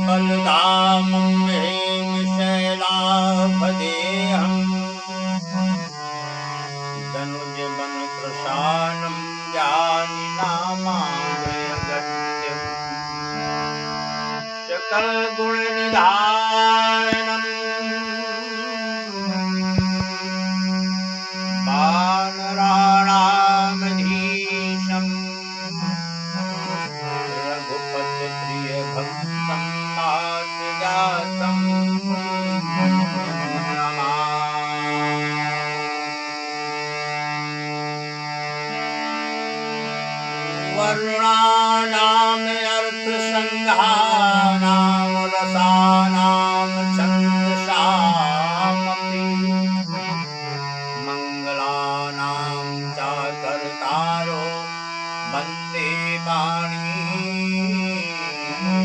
बलधामं हेमशैलाभदेहम् दनुजवनकृशानं जानिनामाभयगत्यम् सकलगुणनिधानम् वानराणामधीशम् रघुपतिप्रियभक्तं मातजातम् वर्णानाम् अर्थसंघानाम् रसानाम् छन्दसामपि मङ्गलानां चाकर्तारो वन्दे पाणि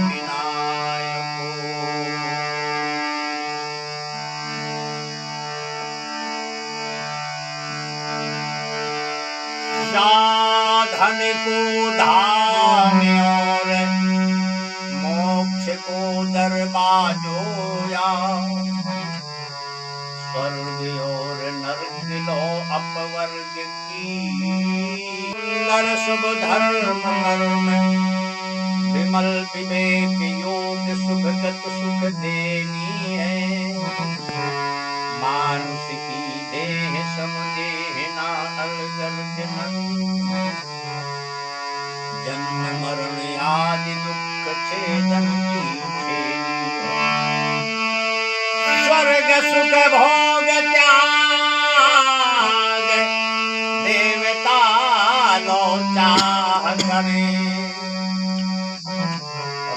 विनायको। साधन को धाम और मोक्ष को दरवाजोया स्वर्ग और नरक लो अपवर्ग की नर शुभ धर्म कर्म विमल विवेक योग सुखगत सुख देनी है मानुष की देह समदेह ना अलगल जन्म मरण आदि दुख छेदन की स्वर्ग सुख भोग त्याग देवता लो चाह करे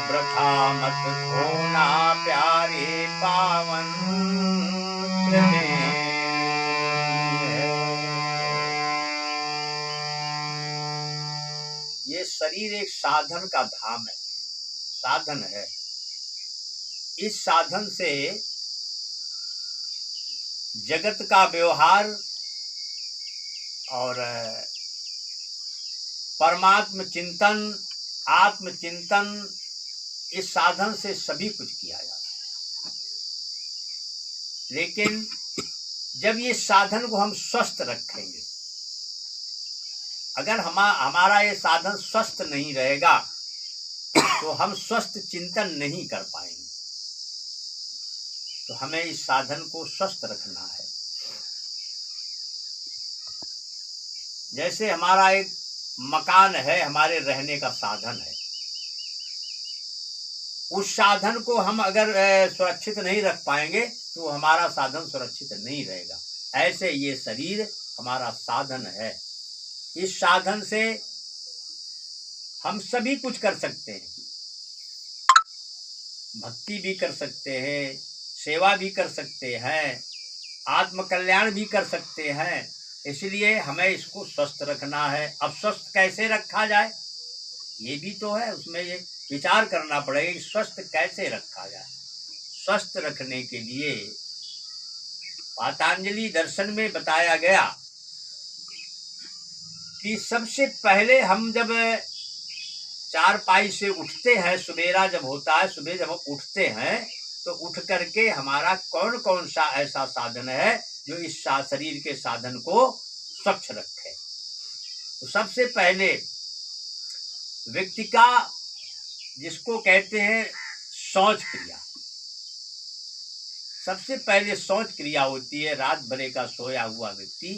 वृथा मत खोना प्यारे पावन ये शरीर एक साधन का धाम है, साधन है। इस साधन से जगत का व्यवहार और परमात्म चिंतन आत्मचिंतन इस साधन से सभी कुछ किया जाता है। लेकिन जब ये साधन को हम स्वस्थ रखेंगे, अगर हमारा ये साधन स्वस्थ नहीं रहेगा तो हम स्वस्थ चिंतन नहीं कर पाएंगे। तो हमें इस साधन को स्वस्थ रखना है। जैसे हमारा एक मकान है, हमारे रहने का साधन है, उस साधन को हम अगर सुरक्षित नहीं रख पाएंगे तो हमारा साधन सुरक्षित नहीं रहेगा। ऐसे ये शरीर हमारा साधन है। इस साधन से हम सभी कुछ कर सकते हैं, भक्ति भी कर सकते हैं, सेवा भी कर सकते हैं, आत्मकल्याण भी कर सकते हैं। इसलिए हमें इसको स्वस्थ रखना है। अब स्वस्थ कैसे रखा जाए ये भी तो है, उसमें ये विचार करना पड़ेगा कि स्वस्थ कैसे रखा जाए। स्वस्थ रखने के लिए पतंजलि दर्शन में बताया गया कि सबसे पहले हम जब चारपाई से उठते हैं, सवेरा जब होता है, सुबह जब हम उठते हैं तो उठ करके हमारा कौन कौन सा ऐसा साधन है जो इस शरीर के साधन को स्वच्छ रखे। तो सबसे पहले व्यक्ति का जिसको कहते हैं शौच क्रिया, सबसे पहले शौच क्रिया होती है। रात भरे का सोया हुआ व्यक्ति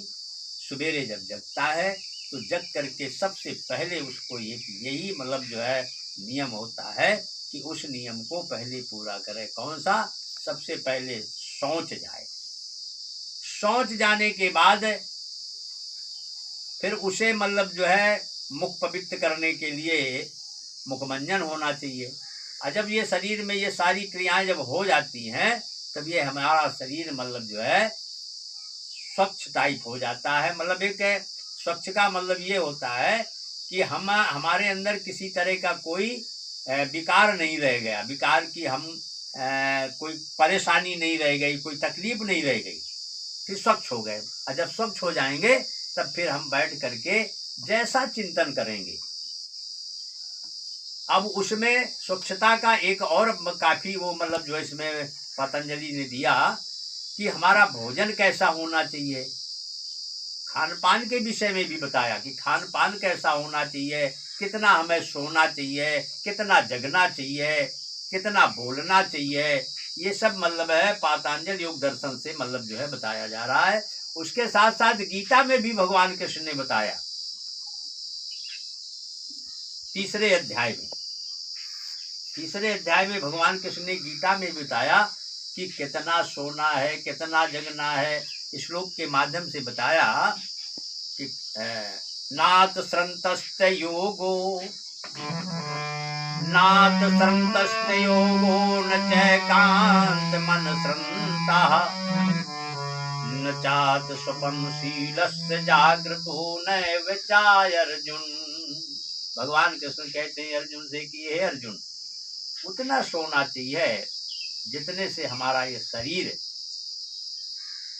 सवेरे जब जगता है तो जग करके सबसे पहले उसको यही मतलब जो है नियम होता है कि उस नियम को पहले पूरा करे। कौन सा? सबसे पहले शौच जाए। शौच जाने के बाद फिर उसे मतलब जो है मुख पवित्र करने के लिए मुखमंजन होना चाहिए। और जब ये शरीर में ये सारी क्रियाएं जब हो जाती हैं तब ये हमारा शरीर मतलब जो है स्वच्छ टाइप हो जाता है। मतलब एक स्वच्छ का मतलब ये होता है कि हमारे अंदर किसी तरह का कोई विकार नहीं रह गया, विकार की हम कोई परेशानी नहीं रह गई, कोई तकलीफ नहीं रह गई, फिर स्वच्छ हो गए। और जब स्वच्छ हो जाएंगे तब फिर हम बैठ करके जैसा चिंतन करेंगे। अब उसमें स्वच्छता का एक और काफी वो मतलब जो है इसमें पतंजलि ने दिया कि हमारा भोजन कैसा होना चाहिए, खान पान के विषय में भी बताया कि खान पान कैसा होना चाहिए, कितना हमें सोना चाहिए, कितना जगना चाहिए, कितना बोलना चाहिए। ये सब मतलब है पातंजल योग दर्शन से मतलब जो है बताया जा रहा है। उसके साथ साथ गीता में भी भगवान कृष्ण ने बताया, तीसरे अध्याय में भगवान कृष्ण ने गीता में बताया कि कितना सोना है, कितना जगना है। श्लोक के माध्यम से बताया कि नाथ संतस्त योगो न चैकांत मन संता न चात स्वपनशीलस्य जागृतो नैव चाय अर्जुन। भगवान कृष्ण कहते हैं अर्जुन से कि हे अर्जुन, उतना सोना चाहिए जितने से हमारा ये शरीर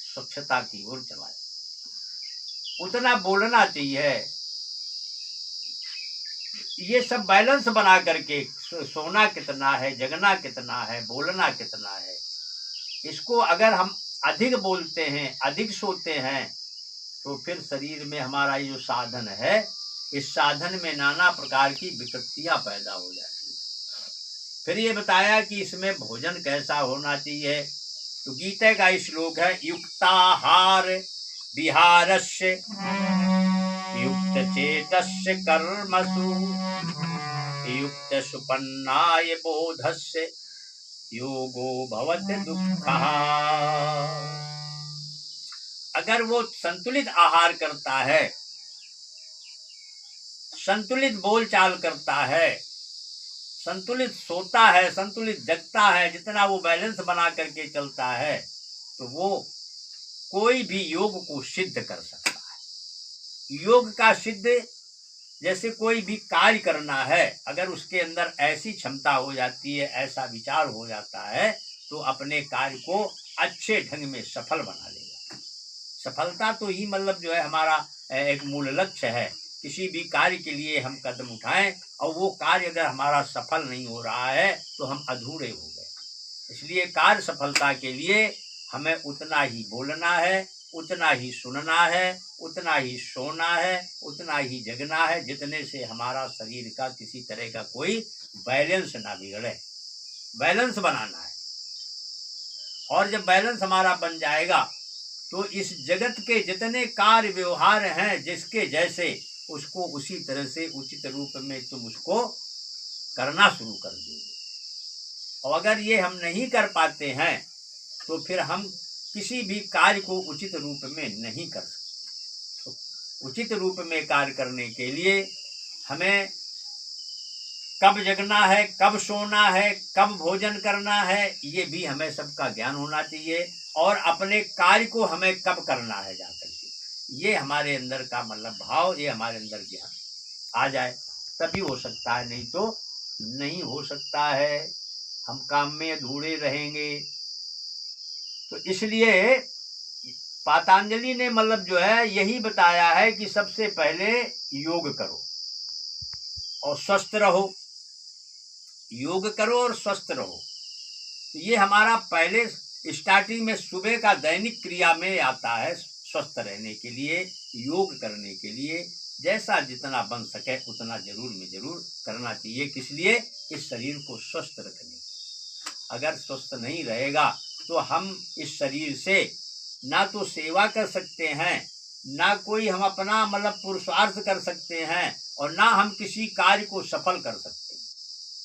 स्वच्छता की ओर चला जाए, उतना बोलना चाहिए। ये सब बैलेंस बना करके सोना कितना है, जगना कितना है, बोलना कितना है, इसको अगर हम अधिक बोलते हैं, अधिक सोते हैं, तो फिर शरीर में हमारा ये जो साधन है, इस साधन में नाना प्रकार की विकृतियां पैदा हो जाती हैं। फिर ये बताया कि इसमें भोजन कैसा होना चाहिए। तो गीता का श्लोक है, युक्ताहार विहारस्य युक्त चेतस्य कर्मसु युक्त सुपन्नाय बोधस्य योगो भवति दुःखः। अगर वो संतुलित आहार करता है, संतुलित बोलचाल करता है, संतुलित सोता है, संतुलित जगता है, जितना वो बैलेंस बना करके चलता है, तो वो कोई भी योग को सिद्ध कर सकता है। योग का सिद्ध जैसे कोई भी कार्य करना है, अगर उसके अंदर ऐसी क्षमता हो जाती है, ऐसा विचार हो जाता है, तो अपने कार्य को अच्छे ढंग में सफल बना लेगा। सफलता तो ही मतलब जो है हमारा एक मूल लक्ष्य है। किसी भी कार्य के लिए हम कदम उठाएं और वो कार्य अगर हमारा सफल नहीं हो रहा है तो हम अधूरे हो गए। इसलिए कार्य सफलता के लिए हमें उतना ही बोलना है, उतना ही सुनना है, उतना ही सोना है, उतना ही जगना है, जितने से हमारा शरीर का किसी तरह का कोई बैलेंस ना बिगड़े। बैलेंस बनाना है, और जब बैलेंस हमारा बन जाएगा तो इस जगत के जितने कार्य व्यवहार हैं जिसके जैसे, उसको उसी तरह से उचित रूप में तुम उसको करना शुरू कर दोगे। और अगर ये हम नहीं कर पाते हैं तो फिर हम किसी भी कार्य को उचित रूप में नहीं कर सकते। तो उचित रूप में कार्य करने के लिए हमें कब जगना है, कब सोना है, कब भोजन करना है, ये भी हमें सबका ज्ञान होना चाहिए। और अपने कार्य को हमें कब करना है जाकर के, ये हमारे अंदर का मतलब भाव, ये हमारे अंदर ज्ञान आ जाए तभी हो सकता है, नहीं तो नहीं हो सकता है। हम काम में अधूरे रहेंगे। तो इसलिए पातंजलि ने मतलब जो है यही बताया है कि सबसे पहले योग करो और स्वस्थ रहो। योग करो और स्वस्थ रहो। तो ये हमारा पहले स्टार्टिंग में सुबह का दैनिक क्रिया में आता है। स्वस्थ रहने के लिए, योग करने के लिए जैसा जितना बन सके उतना जरूर में जरूर करना चाहिए। किस लिए? इस शरीर को स्वस्थ रखने। अगर स्वस्थ नहीं रहेगा तो हम इस शरीर से ना तो सेवा कर सकते हैं, ना कोई हम अपना मतलब पुरुषार्थ कर सकते हैं, और ना हम किसी कार्य को सफल कर सकते हैं,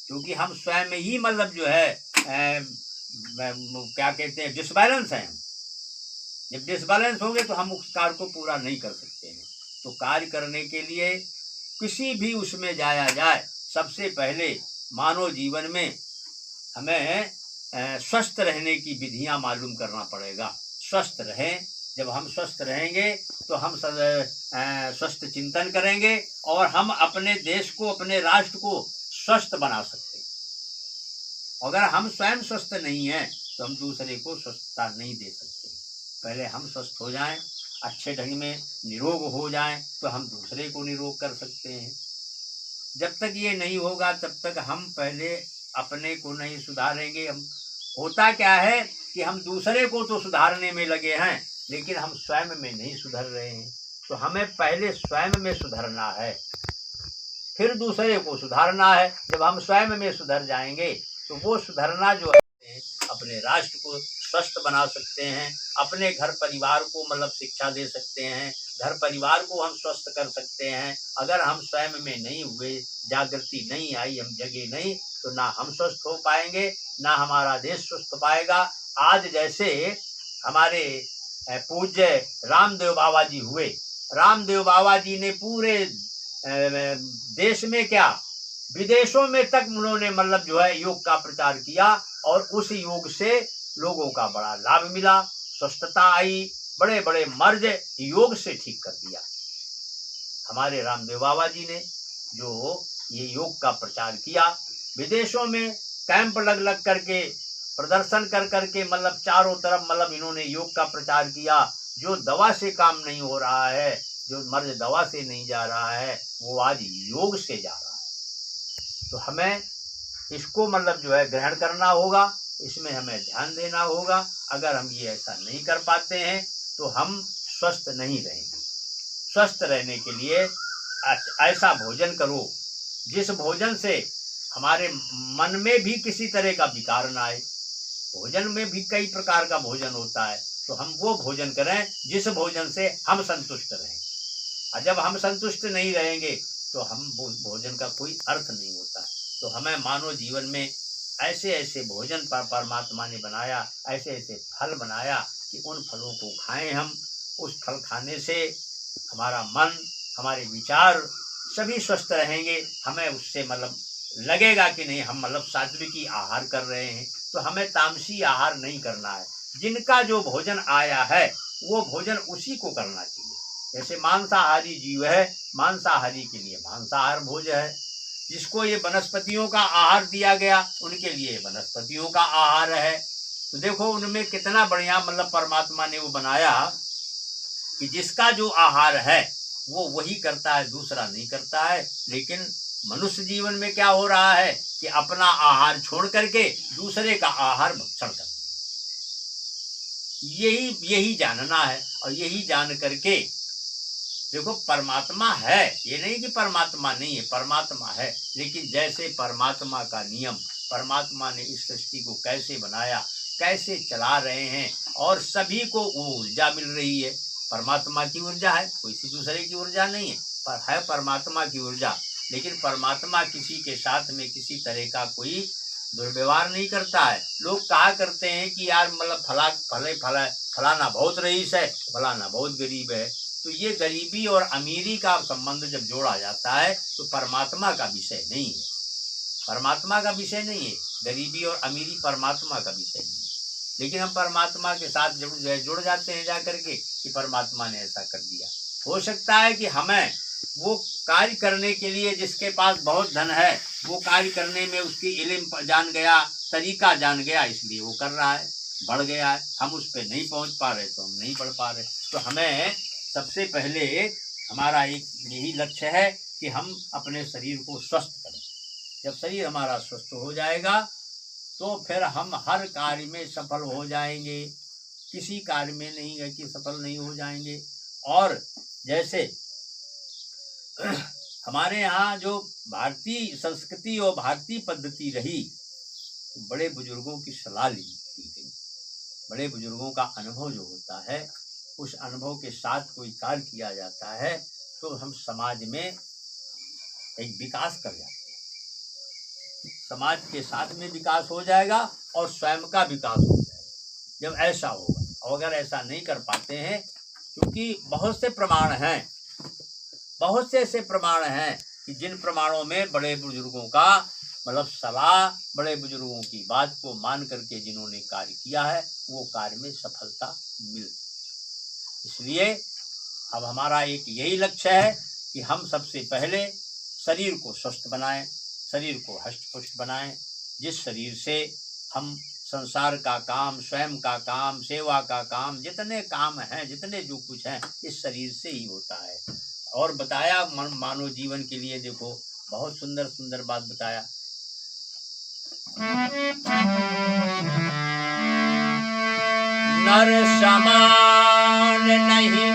क्योंकि हम स्वयं ही मतलब जो है क्या कहते हैं, डिसबैलेंस है। हम जब डिसबैलेंस होंगे तो हम उस कार्य को पूरा नहीं कर सकते हैं। तो कार्य करने के लिए किसी भी उसमें जाया जाए, सबसे पहले मानव जीवन में हमें स्वस्थ रहने की विधियां मालूम करना पड़ेगा। स्वस्थ रहें। जब हम स्वस्थ रहेंगे तो हम स्वस्थ चिंतन करेंगे और हम अपने देश को, अपने राष्ट्र को स्वस्थ बना सकते हैं। अगर हम स्वयं स्वस्थ नहीं हैं तो हम दूसरे को स्वस्थता नहीं दे सकते। पहले हम स्वस्थ हो जाएं, अच्छे ढंग में निरोग हो जाएं, तो हम दूसरे को निरोग कर सकते हैं। जब तक ये नहीं होगा तब तक हम पहले अपने को नहीं सुधारेंगे। हम होता क्या है कि हम दूसरे को तो सुधारने में लगे हैं, लेकिन हम स्वयं में नहीं सुधर रहे हैं। तो हमें पहले स्वयं में सुधरना है, फिर दूसरे को सुधारना है। जब हम स्वयं में सुधर जाएंगे तो वो सुधरना जो है अपने राष्ट्र को स्वस्थ बना सकते हैं, अपने घर परिवार को मतलब शिक्षा दे सकते हैं, घर परिवार को हम स्वस्थ कर सकते हैं। अगर हम स्वयं में नहीं हुए, जागृति नहीं आई, हम जगे नहीं, तो ना हम स्वस्थ हो पाएंगे, ना हमारा देश स्वस्थ पाएगा। आज जैसे हमारे पूज्य रामदेव बाबा जी हुए, रामदेव बाबा जी ने पूरे देश में क्या विदेशों में तक उन्होंने मतलब जो है योग का प्रचार किया, और उस योग से लोगों का बड़ा लाभ मिला, स्वस्थता आई, बड़े बड़े मर्ज योग से ठीक कर दिया। हमारे रामदेव बाबा जी ने जो ये योग का प्रचार किया, विदेशों में कैंप लग करके, प्रदर्शन कर करके, मतलब चारों तरफ मतलब इन्होंने योग का प्रचार किया। जो दवा से काम नहीं हो रहा है, जो मर्ज दवा से नहीं जा रहा है, वो आज योग से जा रहा है। तो हमें इसको मतलब जो है ग्रहण करना होगा, इसमें हमें ध्यान देना होगा। अगर हम ये ऐसा नहीं कर पाते हैं तो हम स्वस्थ नहीं रहेंगे। स्वस्थ रहने के लिए ऐसा भोजन करो जिस भोजन से हमारे मन में भी किसी तरह का विकार ना आए। भोजन में भी कई प्रकार का भोजन होता है, तो हम वो भोजन करें जिस भोजन से हम संतुष्ट रहें। और जब हम संतुष्ट नहीं रहेंगे तो हम भोजन का कोई अर्थ नहीं होता है। तो हमें मानव जीवन में ऐसे ऐसे भोजन पर परमात्मा ने बनाया, ऐसे ऐसे फल बनाया कि उन फलों को खाएं हम। उस फल खाने से हमारा मन, हमारे विचार सभी स्वस्थ रहेंगे। हमें उससे मतलब लगेगा कि नहीं हम मतलब सात्विकी आहार कर रहे हैं। तो हमें तामसी आहार नहीं करना है। जिनका जो भोजन आया है वो भोजन उसी को करना चाहिए। जैसे मांसाहारी जीव है, मांसाहारी के लिए मांसाहार भोजन है। जिसको ये वनस्पतियों का आहार दिया गया, उनके लिए वनस्पतियों का आहार है। तो देखो उनमें कितना बढ़िया मतलब परमात्मा ने वो बनाया कि जिसका जो आहार है वो वही करता है, दूसरा नहीं करता है। लेकिन मनुष्य जीवन में क्या हो रहा है कि अपना आहार छोड़ करके दूसरे का आहार भक्षण करते। यही जानना है, और यही जान करके देखो परमात्मा है, ये नहीं कि परमात्मा नहीं है, परमात्मा है। लेकिन जैसे परमात्मा का नियम, परमात्मा ने इस सृष्टि को कैसे बनाया, कैसे चला रहे हैं, और सभी को वो ऊर्जा मिल रही है। परमात्मा की ऊर्जा है, कोई सी दूसरे की ऊर्जा नहीं है, पर है परमात्मा की ऊर्जा। लेकिन परमात्मा किसी के साथ में किसी तरह का कोई दुर्व्यवहार नहीं करता है। लोग कहा करते हैं कि यार मतलब फलाना बहुत रईस है, फलाना बहुत गरीब है। तो ये गरीबी और अमीरी का संबंध जब जोड़ा जाता है तो परमात्मा का विषय नहीं है, परमात्मा का विषय नहीं है। गरीबी और अमीरी परमात्मा का विषय नहीं है। लेकिन हम परमात्मा के साथ जुड़ जाते हैं जा करके कि परमात्मा ने ऐसा कर दिया। हो सकता है कि हमें वो कार्य करने के लिए, जिसके पास बहुत धन है, वो कार्य करने में उसकी इल्म जान गया, तरीका जान गया, इसलिए वो कर रहा है, बढ़ गया है। हम उस पर नहीं पहुंच पा रहे तो हम नहीं बढ़ पा रहे। तो हमें सबसे पहले हमारा एक यही लक्ष्य है कि हम अपने शरीर को स्वस्थ करें। जब शरीर हमारा स्वस्थ हो जाएगा तो फिर हम हर कार्य में सफल हो जाएंगे, किसी कार्य में नहीं है कि सफल नहीं हो जाएंगे। और जैसे हमारे यहाँ जो भारतीय संस्कृति और भारतीय पद्धति रही, तो बड़े बुजुर्गों की सलाह ली गई। बड़े बुजुर्गों का अनुभव जो होता है, उस अनुभव के साथ कोई कार्य किया जाता है तो हम समाज में एक विकास कर जाते हैं। समाज के साथ में विकास हो जाएगा और स्वयं का विकास हो जाएगा जब ऐसा होगा। और अगर ऐसा नहीं कर पाते हैं, क्योंकि बहुत से प्रमाण हैं, बहुत से ऐसे प्रमाण हैं कि जिन प्रमाणों में बड़े बुजुर्गों का मतलब सलाह, बड़े बुजुर्गों की बात को मान करके जिन्होंने कार्य किया है वो कार्य में सफलता मिलती। इसलिए अब हमारा एक यही लक्ष्य है कि हम सबसे पहले शरीर को स्वस्थ बनाएं, शरीर को हष्ट-पुष्ट बनाएं, जिस शरीर से हम संसार का काम, स्वयं का काम, सेवा का काम, जितने काम हैं, जितने जो कुछ हैं, इस शरीर से ही होता है। और बताया मानव जीवन के लिए देखो बहुत सुंदर सुंदर बात बताया। नर समान नहीं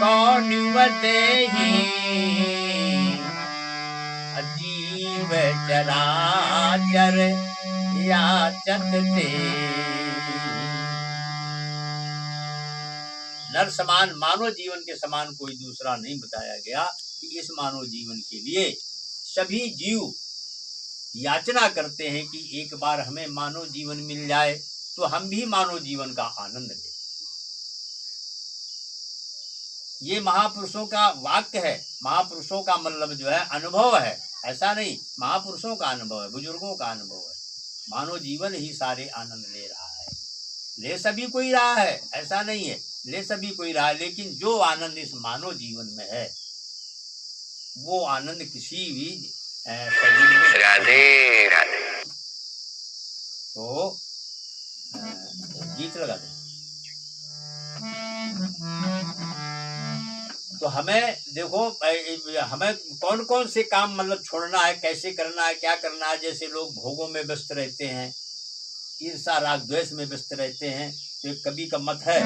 कौन देहि, अजीव चराचर याचत ते। नर समान, मानव जीवन के समान कोई दूसरा नहीं बताया गया कि इस मानव जीवन के लिए सभी जीव याचना करते हैं कि एक बार हमें मानव जीवन मिल जाए तो हम भी मानव जीवन का आनंद लें। ये महापुरुषों का वाक्य है, महापुरुषों का मतलब जो है अनुभव है, ऐसा नहीं, महापुरुषों का अनुभव है, बुजुर्गों का अनुभव है। मानव जीवन ही सारे आनंद ले रहा है, ले सभी कोई रहा है, ऐसा नहीं है, ले सभी कोई रहा है, लेकिन जो आनंद इस मानव जीवन में है वो आनंद किसी भी शरीर में। राधे राधे। तो गीत लगा दें। तो हमें देखो, हमें कौन कौन से काम मतलब छोड़ना है, कैसे करना है, क्या करना है। जैसे लोग भोगों में व्यस्त रहते हैं, ईर्षा राग द्वेष में व्यस्त रहते हैं। तो एक कवि का मत है,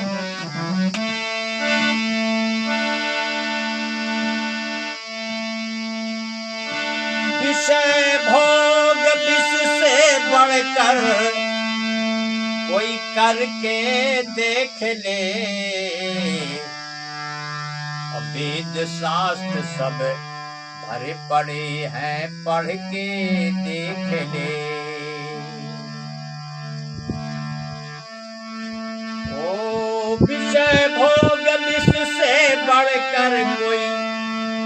विषय भोग विष से बढ़कर कोई करके देख ले, वेद शास्त्र सब भरे पड़े हैं, पढ़ के देख ले। ओ विषय भोग विष से बढ़कर कोई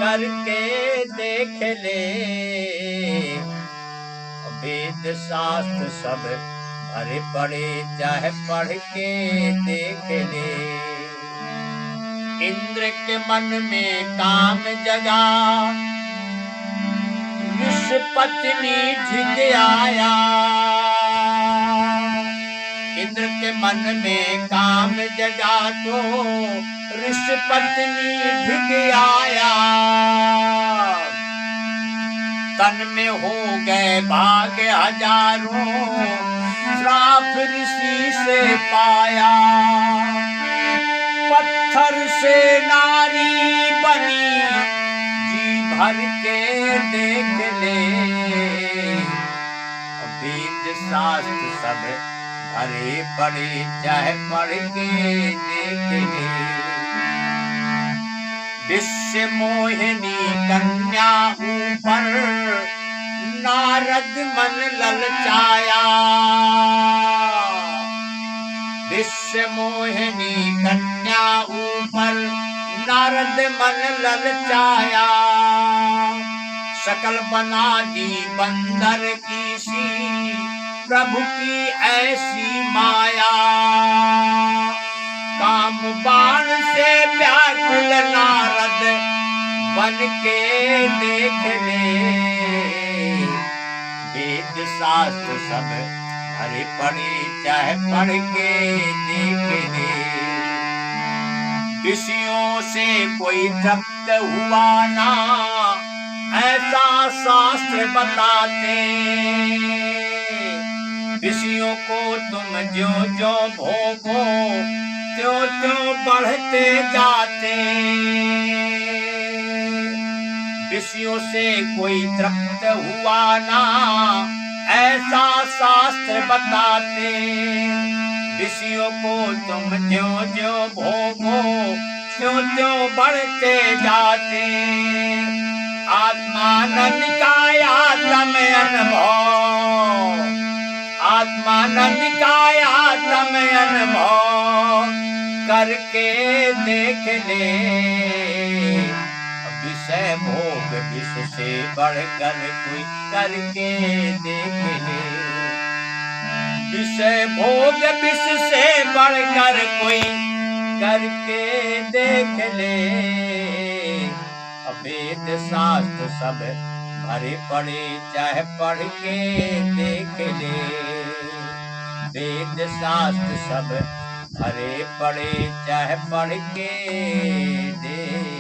करके देख ले, वेद शास्त्र सब भरे पड़े चाहे पढ़ के देख ले। इंद्र के मन में काम जगा, ऋषि पत्नी झिक आया। इंद्र के मन में काम जगा तो ऋषि पत्नी झिक आया। तन में हो गए भाग हजारों, श्राप ऋषि से पाया। पत्थर से नारी बनी, जी भर के देख ले, वेद शास्त्र सब भरे पड़े चाहे पढ़ के देख ले। विश्व मोहिनी कन्या ऊपर नारद मन ललचाया। विश्व मोहिनी कन्या ऊपर नारद मन ललचाया। शकल बना दी बंदर की सी, प्रभु की ऐसी माया। काम बाण से व्याकुल नारद बन के देख ले, वेद शास्त्र सब भरे पड़े चाहे पढ़ के देख ले। ऋषियों से कोई तृप्त हुआ ना, ऐसा शास्त्र बताते। ऋषियों को तुम जो जो भोगो, त्यों त्यों बढ़ते जाते। ऋषियों से कोई तृप्त हुआ ना, ऐसा शास्त्र बताते। ऋषियों को तुम ज्यों ज्यों भोगो, त्यों त्यों बढ़ते जाते। आत्मानंद का आत्म अनुभव, आत्मानंद का आत्म अनुभव करके देख ले। विषय भोग विष से बढ़कर कोई करके देख ले। विषय भोग विष से बढ़कर कोई करके देख ले। वेद शास्त्र सब भरे पड़े चाहे पढ़ के देख ले। वेद शास्त्र सब भरे पड़े चाहे पढ़ के देख